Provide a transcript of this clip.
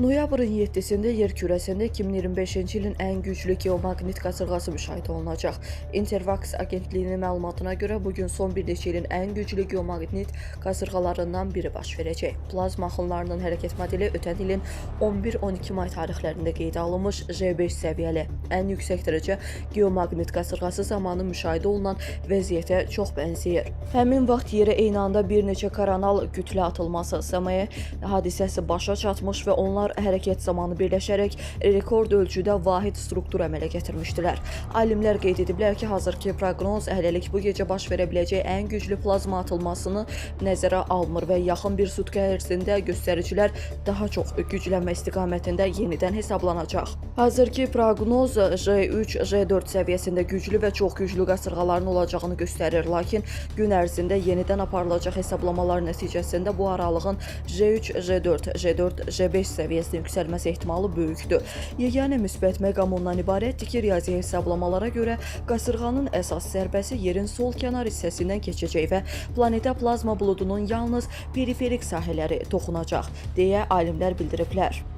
Noyabrın 7-sində yer kürəsində 2025-ci ilin ən güclü geomaqnit qasırğası müşahidə olunacaq. Interfax agentliyinin məlumatına görə bugün son bir neçə ilin ən güclü geomaqnit qasırğalarından biri baş verəcək. Plazma axınlarının hərəkət modeli ötən ilin 11-12 may tarixlərində qeydə alınmış J5 səviyyəli ən yüksək dərəcə geomaqnit qasırğası zamanı müşahidə olunan vəziyyətə çox bənzəyir. Həmin vaxt yerə eyni anda bir neçə koronal kütlə atılması səmaya hadisəsi başa çatmış və onlar hərəkət zamanı birləşərək rekord ölçüdə vahid struktur əmələ gətirmişdilər. Alimlər qeyd ediblər ki, hazırki proqnoz hələlik bu gecə baş verə biləcək ən güclü plazma atılmasını nəzərə almır və yaxın bir sutka ərzində göstəricilər daha çox güclənmə istiqamətində yenidən hesablanacaq. Hazırki proqnoz J3, J4 səviyyəsində güclü və çox güclü qasırğaların olacağını göstərir, lakin gün ərzində yenidən aparılacaq hesablamalar nəticəsində bu aralığın J3, J4, J4, J5 səviyyəsinə yüksəlməsi ehtimalı böyükdür. Yeganə müsbət məqam ondan ibarətdir ki, riyazi hesablamalara görə qasırğanın əsas zərbəsi yerin sol kənar hissəsindən keçəcək və planetə plazma buludunun yalnız periferik sahələri toxunacaq, deyə alimlər bildiriblər.